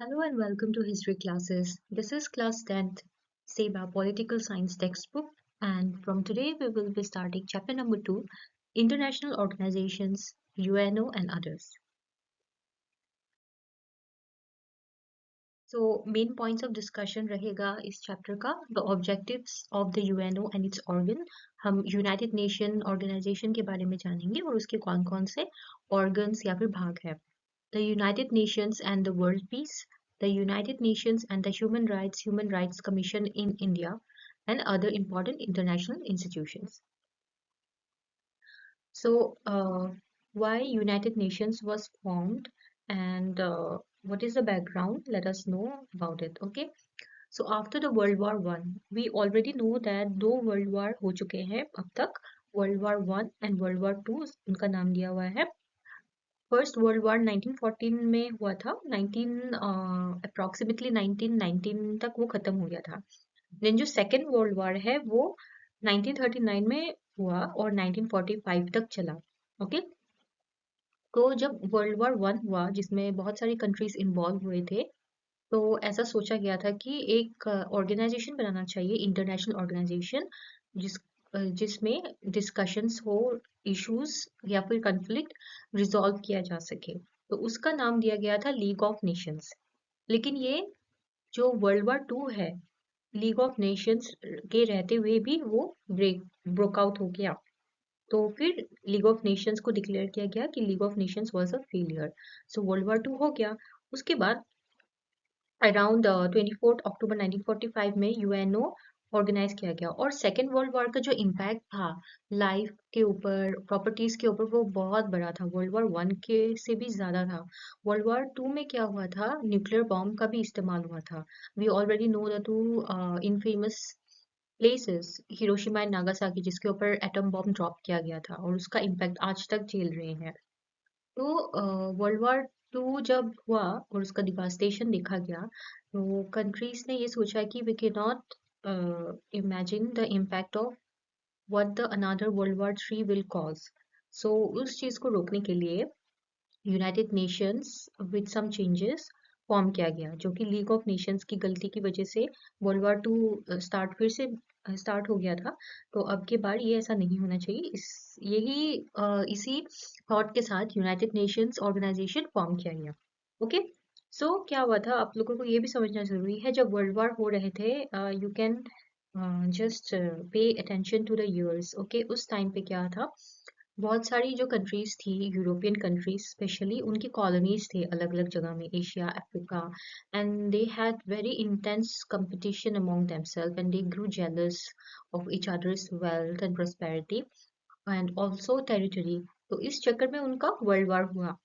Hello and welcome to History Classes. This is Class 10th SEBA Political Science textbook, and from today we will be starting chapter number 2, International Organizations, UNO and others. So main points of discussion रहेगा इस chapter का the objectives of the UNO and its organ. हम United Nation Organization के बारे में जानेंगे और उसके कौन-कौन से organs या फिर भाग है. The United Nations and the World Peace, the United Nations and the Human Rights Commission in India, and other important international institutions. So, why United Nations was formed and what is the background? Let us know about it. Okay. So after the World War One, we already know that दो World War हो चुके हैं अब तक. World War One and World War Two उनका नाम दिया हुआ है. फर्स्ट वर्ल्ड वॉर 1914 में हुआ था. 19 अप्रोक्सीमेटली 1919 तक वो खत्म हो गया था. देन जो सेकेंड वर्ल्ड वॉर है वो 1939 में हुआ और 1945 तक चला. ओके. तो जब वर्ल्ड वॉर वन हुआ जिसमें बहुत सारी कंट्रीज इन्वॉल्व हुए थे, तो ऐसा सोचा गया था कि एक ऑर्गेनाइजेशन बनाना चाहिए, इंटरनेशनल ऑर्गेनाइजेशन, जिसमें डिस्कशंस हो, इश्यूज या फिर कन्फ्लिक्ट रिजॉल्व किया जा सके. तो उसका नाम दिया गया था लीग ऑफ नेशंस. लेकिन ये जो वर्ल्ड वॉर टू है, लीग ऑफ नेशंस के रहते हुए भी वो ब्रोक आउट हो गया. तो फिर लीग ऑफ नेशंस को डिक्लेयर किया गया कि League of Nations was a failure. So World War Two हो गया. उसके बाद अराउंड 24 अक्टूबर 1945 में यूएनओ ऑर्गेनाइज किया गया. और सेकेंड वर्ल्ड वॉर का जो इम्पैक्ट था लाइफ के ऊपर, प्रॉपर्टीज के ऊपर, वो बहुत बड़ा था. वर्ल्ड वॉर वन के से भी ज्यादा था. वर्ल्ड वॉर टू में क्या हुआ था, न्यूक्लियर बॉम्ब का भी इस्तेमाल हुआ था. We already know the two infamous places, Hiroshima and Nagasaki, जिसके ऊपर एटम बॉम्ब ड्रॉप किया गया था और उसका इम्पैक्ट आज तक झेल रहे हैं. तो वर्ल्ड वॉर टू जब हुआ और उसका डिवास्टेशन देखा गया, तो कंट्रीज ने ये सोचा कि we can not imagine the impact of what the another world war three will cause. So उस चीज को रोकने के लिए United Nations with some changes form किया गया, जो कि लीग ऑफ नेशंस की गलती की वजह से वर्ल्ड वॉर टू फिर से स्टार्ट हो गया था. तो अब के बार ये ऐसा नहीं होना चाहिए. इसी थॉट के साथ यूनाइटेड नेशंस ऑर्गेनाइजेशन फॉर्म किया गया. ओके. सो क्या हुआ था, आप लोगों को ये भी समझना जरूरी है. जब वर्ल्ड वॉर हो रहे थे, you can just pay attention to the years. Okay. उस टाइम पे क्या था, बहुत सारी जो कंट्रीज थी, यूरोपियन कंट्रीज स्पेशली, उनकी कॉलोनीज थे अलग अलग जगह में, Asia, Africa, and they had very intense competition among themselves and they grew jealous of each others wealth and prosperity and also territory. तो इस चक्कर में उनका वर्ल्ड वॉर हुआ.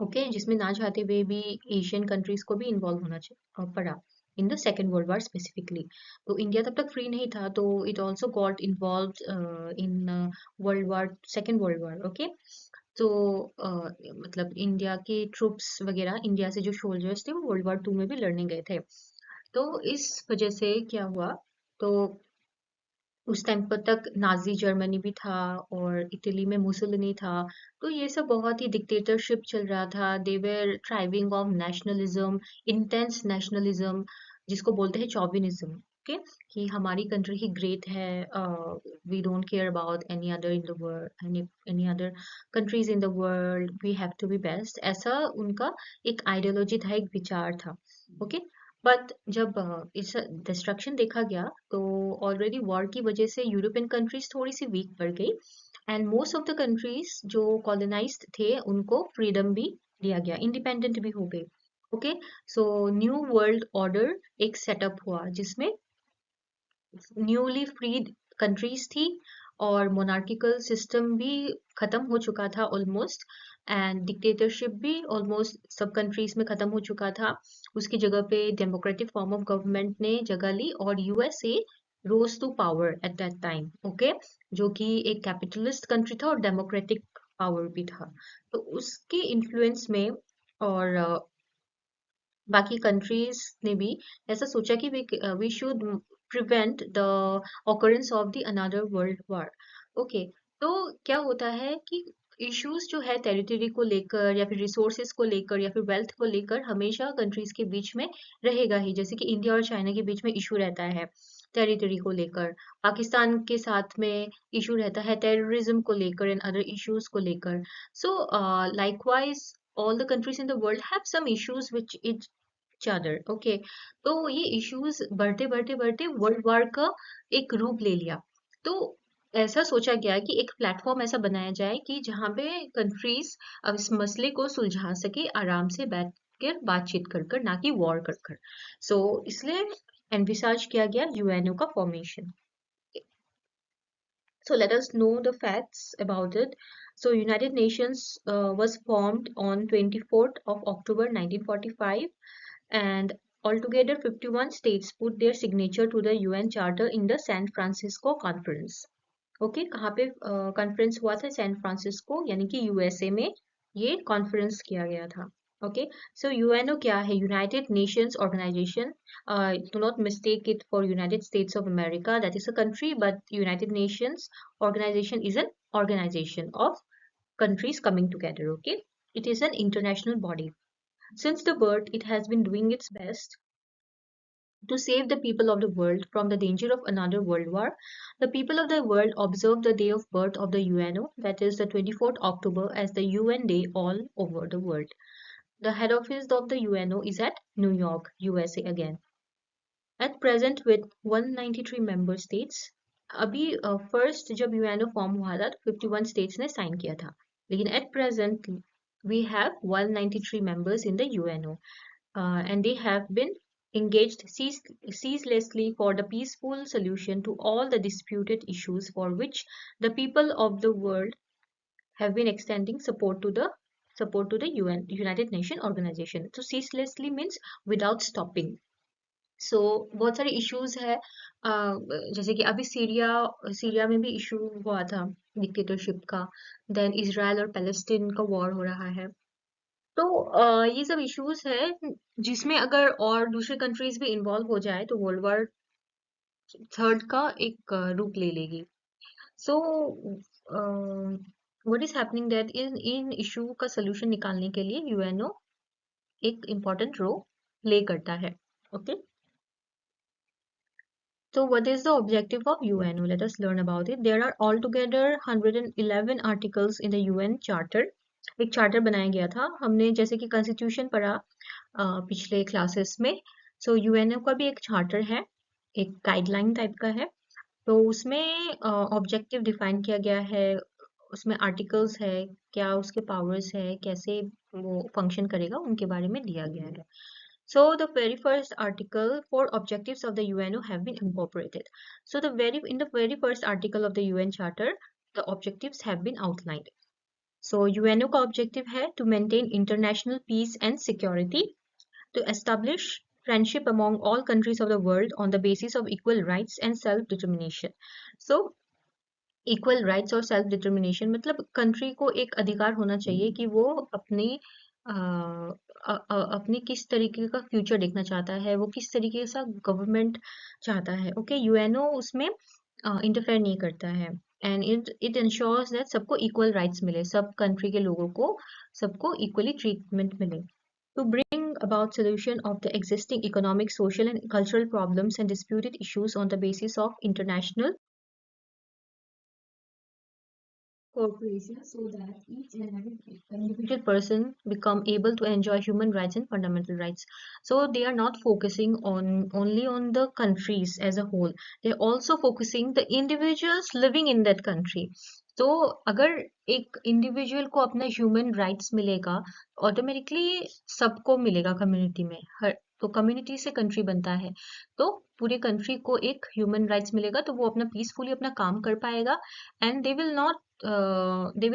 ओके. जिसमें ना चाहते हुए भी एशियन कंट्रीज को भी इन्वॉल्व होना पड़ा in the second world war specifically. तो इंडिया तब तक फ्री नहीं था, तो it also got involve in world war, second world war. Okay. तो मतलब इंडिया के ट्रूप्स वगैरह, इंडिया से जो सोल्जर्स थे, वो वर्ल्ड वॉर टू में भी लड़ने गए थे. तो इस वजह से क्या हुआ, तो उस टाइम पर तक नाजी जर्मनी भी था और इटली में मुसोलिनी था. तो ये सब बहुत ही डिक्टेटरशिप चल रहा था. They were thriving on nationalism, intense nationalism, जिसको बोलते हैं चॉविनिज्म. ओके. कि हमारी कंट्री ही ग्रेट है, we don't care about any other in the world, any other countries in the world, we have to be best. ऐसा उनका एक आइडियोलॉजी था, एक विचार था. ओके. बट जब इस डिस्ट्रक्शन देखा गया, तो ऑलरेडी वॉर की वजह से यूरोपियन कंट्रीज थोड़ी सी वीक पड़ गई and most of the countries जो कॉलोनाइज्ड थे उनको फ्रीडम भी दिया गया, इंडिपेंडेंट भी हो गए. Okay. So new world order एक सेटअप हुआ जिसमें न्यूली फ्रीड कंट्रीज थी और मोनार्किकल सिस्टम भी खत्म हो चुका था ऑलमोस्ट, एंड डिक्टेटरशिप भी ऑलमोस्ट सब कंट्रीज में खत्म हो चुका था. उसकी जगह पे डेमोक्रेटिक फॉर्म ऑफ गवर्नमेंट ने जगह ली और USA rose to power at that time. Okay. जो कि एक कैपिटलिस्ट कंट्री था और डेमोक्रेटिक पावर भी था. तो उसके इन्फ्लुएंस में और बाकी कंट्रीज ने भी ऐसा सोचा कि we should prevent the occurrence of the another world war. Okay. तो क्या होता है कि इश्यूज जो है टेरिटरी को लेकर या फिर रिसोर्सेज को लेकर या फिर वेल्थ को लेकर हमेशा कंट्रीज के बीच में रहेगा ही। जैसे कि इंडिया और चाइना के बीच में इशू रहता है टेरिटरी को लेकर, पाकिस्तान के साथ में इशू रहता है टेररिज्म को लेकर एंड अदर इश्यूज को लेकर। So likewise all the countries in the world have some issues which each other. Okay, तो ये इश्यूज बढ़ते बढ़ते बढ़ते वर्ल्ड वार का एक रूप ले लिया। तो ऐसा सोचा गया कि एक प्लेटफॉर्म ऐसा बनाया जाए कि जहाँ पे कंट्रीज अब इस मसले को सुलझा सके आराम से बैठ कर बातचीत कर कर, ना कि वॉर कर कर। सो इसलिए एनविसाज किया गया यूएनओ का formation. So let us know the facts about it. So United Nations was formed on 24th of October 1945, and altogether 51 states put their signature to the UN Charter in the San Francisco Conference. Okay, कहाँ पे conference हुआ था? San Francisco यानी कि USA में ये conference किया गया था। ओके, सो यूएनओ क्या है? United Nations Organization. Do not mistake it for United States of America, that is a country, but United Nations organization is an organization of countries coming together. Okay, it is an international body. Since the birth, it has been doing its best to save the people of the world from the danger of another world war. The people of the world observe the day of birth of the UNO, that is the 24th October, as the UN Day all over the world. The head office of the UNO is at New York, USA again. At present with 193 member states, अभी first जब UNO form हुआ था तो 51 states ने sign किया था, लेकिन at present we have 193 members in the UNO, and they have been engaged ceaselessly for the peaceful solution to all the disputed issues for which the people of the world have been extending support to the UN United Nations organization. So ceaselessly means without stopping. सो बहुत सारे issues है, जैसे कि अभी Syria में भी issue हुआ था डिक्टेटरशिप का, देन इजराइल और पैलेस्टीन का वॉर हो रहा है। तो ये सब इश्यूज है जिसमें अगर और दूसरे कंट्रीज भी इन्वॉल्व हो जाए तो वर्ल्ड वॉर थर्ड का एक रूप ले लेगी। So what is happening that in issue का सोल्यूशन निकालने के लिए यूएनओ एक इम्पोर्टेंट रोल प्ले करता है। Okay, so what is the objective of UNO? Let us learn about it. There are altogether 111 articles in the UN Charter. एक charter बनाया गया था, हमने जैसे कि कॉन्स्टिट्यूशन पढ़ा पिछले क्लासेस में। सो यूएनओ का भी एक चार्टर है, एक गाइडलाइन टाइप का है। तो उसमें ऑब्जेक्टिव डिफाइन किया गया है, उसमें आर्टिकल्स है, क्या उसके पावर्स है, कैसे वो फंक्शन करेगा, उनके बारे में दिया गया है। So the very first article, 4 objectives of the UNO have been incorporated. So in the very first article of the UN Charter, the objectives have been outlined. So UNO का objective है to maintain international peace and security, to establish friendship among all countries of the world on the basis of equal rights and self-determination. So equal rights और self determination मतलब country को एक अधिकार होना चाहिए कि वो अपनी किस तरीके का फ्यूचर देखना चाहता है, वो किस तरीके का गवर्नमेंट चाहता है। ओके, यूएनओ उसमें इंटरफेयर नहीं करता है, एंड इट इंश्योर्स दैट सबको इक्वल राइट्स मिले, सब कंट्री के लोगों को सबको इक्वली ट्रीटमेंट मिले। To bring about solution of the existing economic, social and cultural problems and disputed issues on the basis of international cooperation, so that each and every individual person become able to enjoy human rights and fundamental rights. So they are not focusing on only on the countries as a whole, they're also focusing the individuals living in that country. तो अगर एक individual को अपना human rights मिलेगा, automatically सबको मिलेगा community में, हर तो कम्युनिटी से कंट्री बनता है, तो पूरे कंट्री को एक ह्यूमन राइट्स मिलेगा तो वो अपना पीसफुली अपना काम कर पाएगा, and they will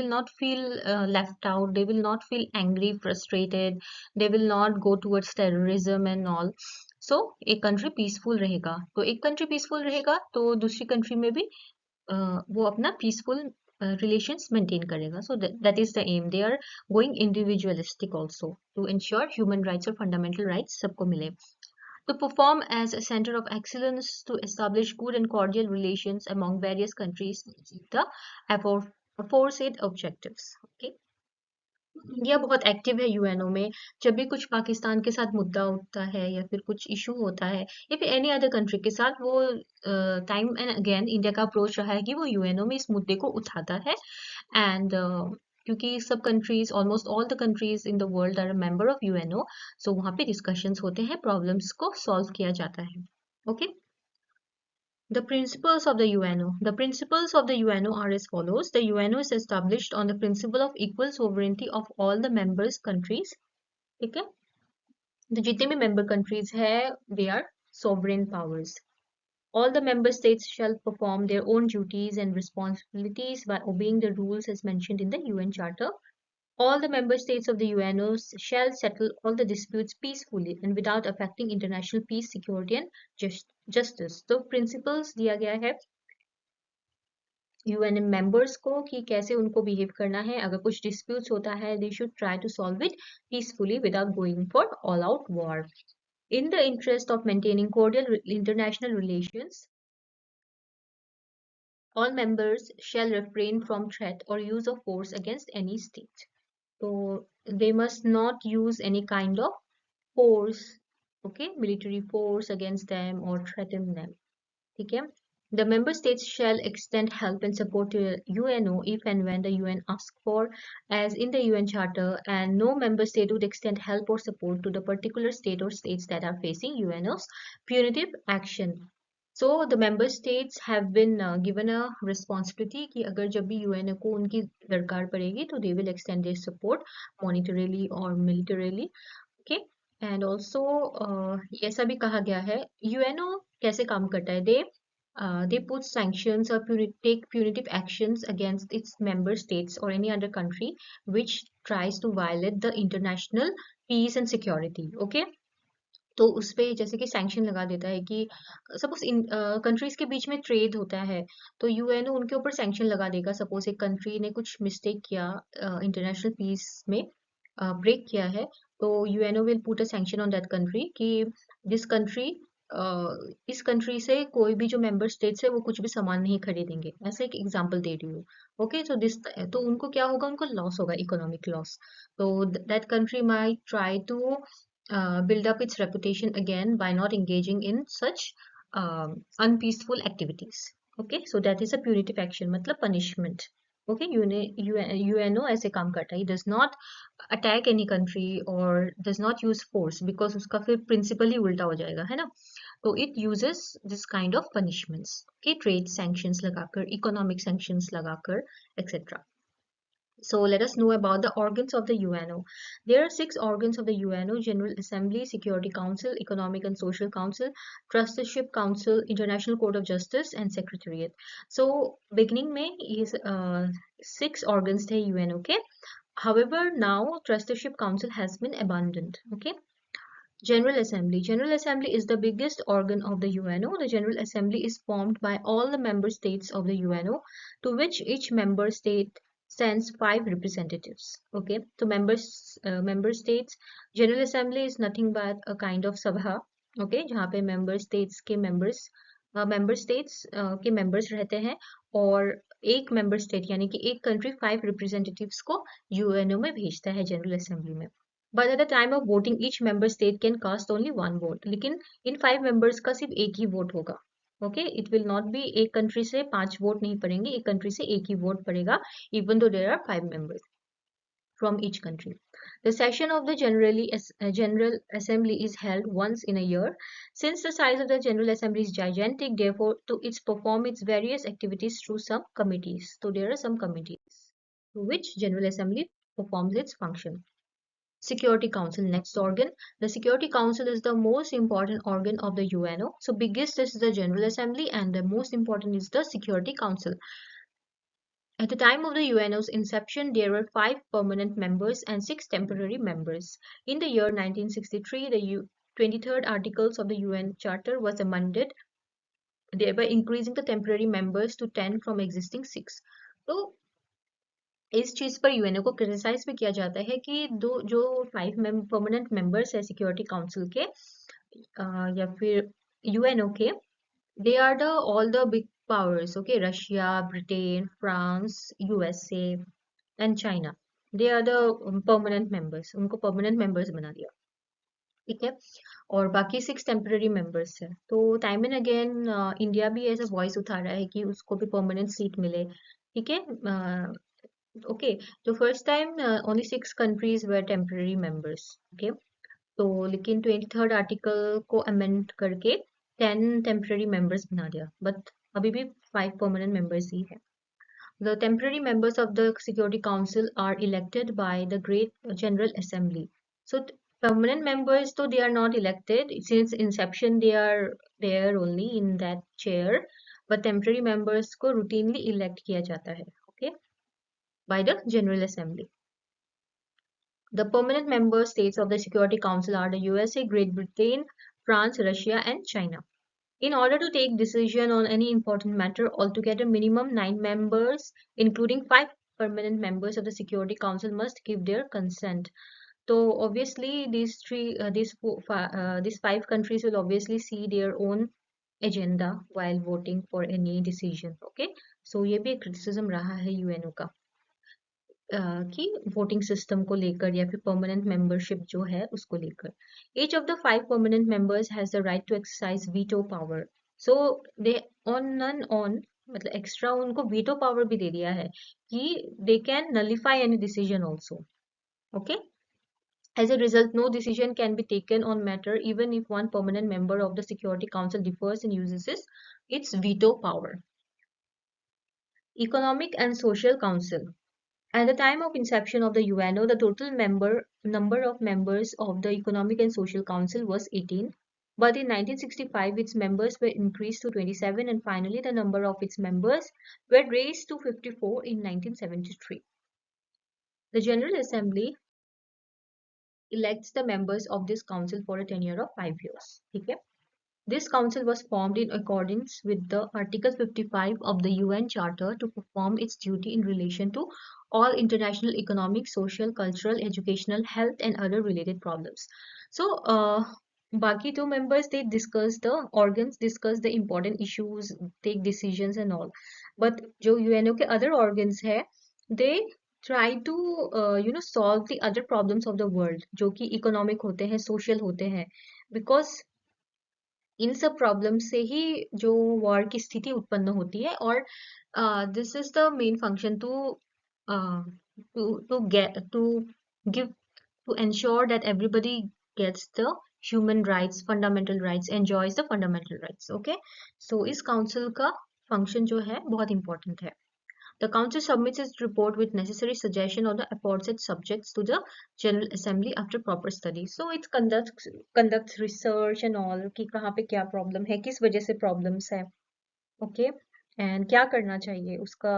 not feel left out, they will not feel angry, frustrated, they will not go towards terrorism and all. So एक कंट्री पीसफुल रहेगा, तो एक कंट्री पीसफुल रहेगा तो दूसरी कंट्री में भी वो अपना पीसफुल relations maintain करेगा. So that is the aim. They are going individualistic also to ensure human rights or fundamental rights सबको मिले. To perform as a center of excellence to establish good and cordial relations among various countries, the 4 set objectives. Okay, India बहुत active है UNO में। जब भी कुछ पाकिस्तान के साथ मुद्दा उठता है या फिर कुछ इशू होता है या फिर एनी अदर कंट्री के साथ, वो टाइम एंड अगेन इंडिया का अप्रोच रहा है कि वो यूएनओ में इस मुद्दे को उठाता है। एंड क्योंकि सब countries, almost all the countries in the world are member of UNO, so वहाँ पे डिस्कशंस होते हैं, प्रॉब्लम्स को सॉल्व किया जाता है। Okay, the principles of the UNO. The principles of the UNO are as follows. The UNO is established on the principle of equal sovereignty of all the members countries. ठीक है, तो जितने भी member countries है, they are sovereign powers. All the member states shall perform their own duties and responsibilities by obeying the rules as mentioned in the UN Charter. All the member states of the UNO shall settle all the disputes peacefully and without affecting international peace, security and justice. तो principles दिया गया है UN members को कि कैसे उनको behave करना है। अगर कुछ डिस्प्यूट्स होता है, they should try to solve it peacefully without going for all out war. In the interest of maintaining cordial international relations, all members shall refrain from threat or use of force against any state. So they must not use any kind of force, okay, military force against them or threaten them. ठीक है, the member states shall extend help and support to UNO if and when the UN asks for, as in the UN Charter, and no member state would extend help or support to the particular state or states that are facing UNO's punitive action. So the member states have been given a responsibility कि अगर जब भी UN को उनकी दरकार पड़ेगी तो they will extend their support monetarily or militarily. Okay, and also ऐसा भी कहा गया है UNO कैसे काम करता है, they put sanctions or take punitive actions against its member states or any other country which tries to violate the international peace and security. Okay, तो उस पे जैसे कि सैंक्शन लगा देता है कि सपोज इन कंट्रीज के बीच में ट्रेड होता है तो यूएनओ उनके ऊपर सैंक्शन लगा देगा। सपोज एक कंट्री ने कुछ मिस्टेक किया, इंटरनेशनल पीस में ब्रेक किया है, तो UNO will put a sanction on that country कि दिस कंट्री, इस कंट्री से कोई भी जो मेंबर स्टेट्स है वो कुछ भी सामान नहीं खरीदेंगे। ऐसा एक एग्जांपल दे रही हूँ। ओके, सो दिस, तो उनको क्या होगा, उनको लॉस होगा, इकोनॉमिक लॉस। तो that country might try to build up its reputation again by not engaging in such unpeaceful activities. Okay, so that is a punitive action, मतलब punishment. Okay, UNO ऐसे काम करता है, does not attack any country or does not use force, because उसका फिर principle ही उल्टा हो जाएगा, है ना। तो it uses this kind of punishments. Okay, trade sanctions लगाकर, economic sanctions लगाकर, etc. So let us know about the organs of the UNO. There are 6 organs of the UNO: General Assembly, Security Council, Economic and Social Council, Trusteeship Council, International Court of Justice, and Secretariat. So beginning में is 6 organs थे UNO के. However, now Trusteeship Council has been abandoned. Okay. General Assembly. General Assembly is the biggest organ of the UNO. The General Assembly is formed by all the member states of the UNO, to which each member state sends 5 representatives. Okay, so member states, General Assembly is nothing but a kind of sabha. Okay, जहाँ पे member states के members रहते हैं, और एक member state यानी कि एक country 5 representatives को UNO में भेजता है General Assembly में. But at the time of voting, each member state can cast only one vote. लेकिन इन 5 members का सिर्फ एक ही वोट होगा. Okay, it will not be एक कंट्री से 5 वोट नहीं पड़ेंगे, एक कंट्री से एक ही वोट पड़ेगा, even though there are 5 members from each country. The session of the General Assembly is held once in a year. Since the size of the General Assembly is gigantic, therefore to its perform its various activities through some committees. So there are some committees through which General Assembly performs its function. Security Council, next organ. The Security Council is the most important organ of the UNO. So biggest is the General Assembly and the most important is the Security Council. At the time of the UNO's inception, there were 5 permanent members and 6 temporary members. In the year 1963, the 23rd Articles of the UN Charter was amended, thereby increasing the temporary members to 10 from existing 6. So इस चीज पर UNO को criticise भी किया जाता है कि जो 5 परमानेंट मेंबर्स है सिक्योरिटी काउंसिल के या फिर यूएनओ के, they are the all the big powers, okay, Russia, Britain, France, USA, and China. They are the permanent members. उनको permanent members बना दिया. ठीक है. और बाकी 6 टेम्पररी मेंबर्स है. तो टाइम एंड अगेन इंडिया भी ऐसा वॉइस उठा रहा है कि उसको भी परमानेंट सीट मिले. ठीक है. ओके. तो फर्स्ट टाइम ओनली 6 कंट्रीज वर टेम्पररी मेंबर्स. ओके. तो लेकिन 23rd आर्टिकल को अमेंड करके 10 टेम्पररी मेंबर्स बना दिया. बट अभी भी 5 परमानेंट मेंबर्स ही है. The temporary members of the Security Council are elected by the Great General Assembly. So permanent members, though they are not elected, since inception they are there only in that chair, but temporary members को routinely elect किया जाता है, okay, by the General Assembly. The permanent member states of the Security Council are the USA, Great Britain, France, Russia, and China. In order to take decision on any important matter, altogether minimum 9 members, including 5 permanent members of the Security Council, must give their consent. So obviously these 5 countries will obviously see their own agenda while voting for any decision. Okay, so ये भी एक criticism रहा है UNO का कि voting system को लेकर या फिर परमानेंट मेंबरशिप जो है उसको लेकर. Each of the 5 permanent members has the right to exercise veto power. So they on मतलब एक्स्ट्रा उनको veto power भी दे दिया है कि they can nullify any decision also. Okay. As a result, no decision can be taken on matter even if one permanent member of the Security Council differs and uses its veto power. Economic and Social Council. At the time of inception of the UNO, the total number of members of the Economic and Social Council was 18, but in 1965 its members were increased to 27 and finally the number of its members were raised to 54 in 1973. The General Assembly elects the members of this council for a tenure of 5 years. Okay? This council was formed in accordance with the Article 55 of the UN Charter to perform its duty in relation to all international economic, social, cultural, educational, health and other related problems. So, बाकी 2 members they discuss the important issues, take decisions and all. But जो UNO के other organs है, they try to solve the other problems of the world जो कि economic होते हैं, social होते हैं, because इन सब प्रॉब्लम से ही जो वॉर की स्थिति उत्पन्न होती है. और this is the main function to get to give to ensure that everybody gets the human rights, fundamental rights, enjoys the fundamental rights. Okay. So इस काउंसिल का फंक्शन जो है बहुत इंपॉर्टेंट है. The Council submits its report with necessary suggestion on the aforesaid subjects to the General Assembly after proper study. So it conducts research and all कि कहाँ पे क्या problem है, किस वजह से problems है, okay, and क्या करना चाहिए, उसका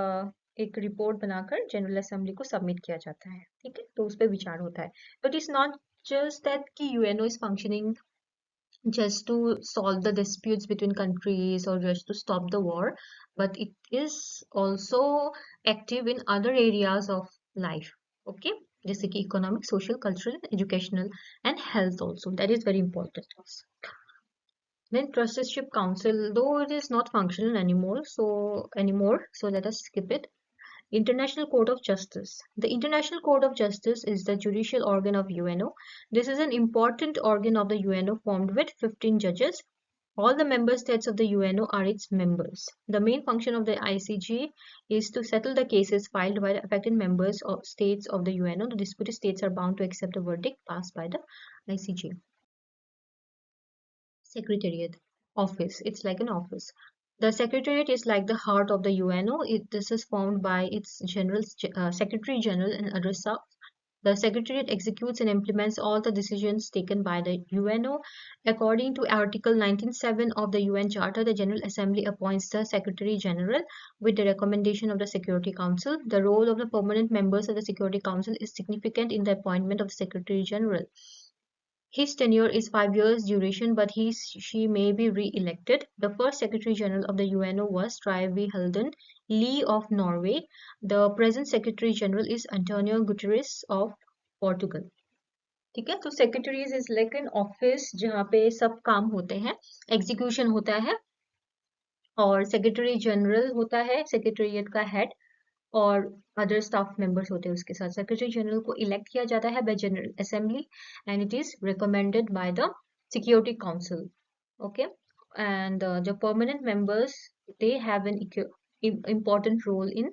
एक report बनाकर General Assembly को submit किया जाता है. ठीक है, तो उस पर विचार होता है. But it's not just that कि UNO is functioning just to solve the disputes between countries or just to stop the war, but it is also active in other areas of life. Okay, जैसे कि economic, social, cultural, educational and health also. That is very important. Then trusteeship council, though it is not functional anymore, so let us skip it. International Court of Justice. The International Court of Justice is the judicial organ of UNO. This is an important organ of the UNO formed with 15 judges. All the member states of the UNO are its members. The main function of the ICJ is to settle the cases filed by the affected members of states of the UNO. The disputed states are bound to accept a verdict passed by the ICJ. Secretariat office. It's like an office. The Secretariat is like the heart of the UNO. This is formed by its Secretary General and other staff. The Secretariat executes and implements all the decisions taken by the UNO. According to Article 19.7 of the UN Charter, the General Assembly appoints the Secretary General with the recommendation of the Security Council. The role of the permanent members of the Security Council is significant in the appointment of the Secretary General. His tenure is 5 years duration, but she may be re-elected. The first Secretary General of the UNO was Trygve Helden Lie of Norway. The present Secretary General is Antonio Guterres of Portugal. ठीक है, तो Secretaries is like an office जहाँ पे सब काम होते हैं, execution होता है, और सेक्रेटरी जनरल होता है सेक्रेटेरिएट का हेड, और अदर स्टाफ मेंबर्स होते हैं उसके साथ। सेक्रेटरी जनरल को इलेक्ट किया जाता है bye general assembly and it is recommended by the security council. Okay, and the permanent members, they have an important role in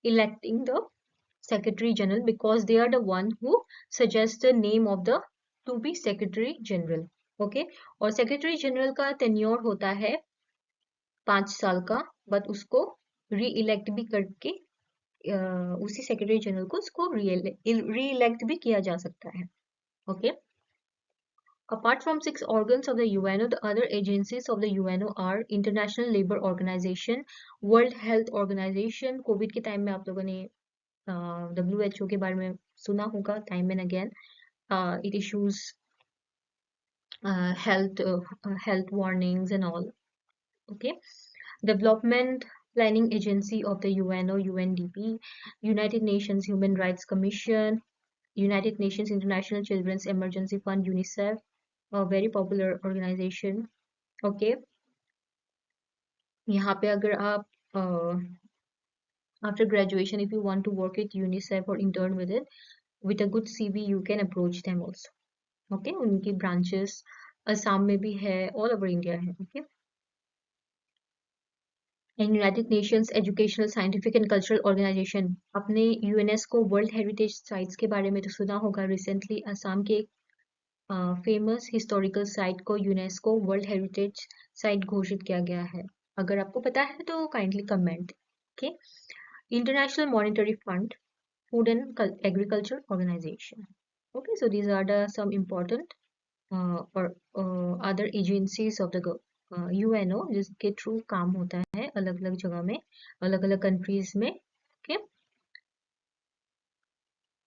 electing the secretary general because they are the one who suggest the name of the to be secretary general. Okay, और secretary general का tenure होता है 5 साल का, but उसको री elect भी करके उसी सेक्रेटरी जनरल को उसको री इलेक्ट भी किया जा सकता है। Okay, apart from 6 organs of the UNO, the other agencies of the UNO are International Labour Organization, World Health Organization। Covid के टाइम में आप लोगों ने WHO के बारे में सुना होगा time and again. It issues health warnings and all. Okay, Development Planning Agency of the UNO, UNDP, United Nations Human Rights Commission, United Nations International Children's Emergency Fund, UNICEF, a very popular organization. Okay, यहाँ पे अगर आप after graduation, if you want to work at UNICEF or intern with it, with a good CV, you can approach them also. Okay, उनकी branches Assam में भी है, all over India है. Okay, and United Nations Educational, Scientific and Cultural Organization, अपने UNESCO World Heritage Sites के बारे में तो सुना होगा। Recently असम के फेमस हिस्टोरिकल साइट को यूनेस्को वर्ल्ड हेरिटेज साइट घोषित किया गया है। अगर आपको पता है तो kindly comment. Okay, international monetary fund, food and agriculture organisation. Okay, so these are the some important और other agencies of the UNO जिसके थ्रू काम होता है अलग अलग जगह में, अलग अलग कंट्रीज में। ओके,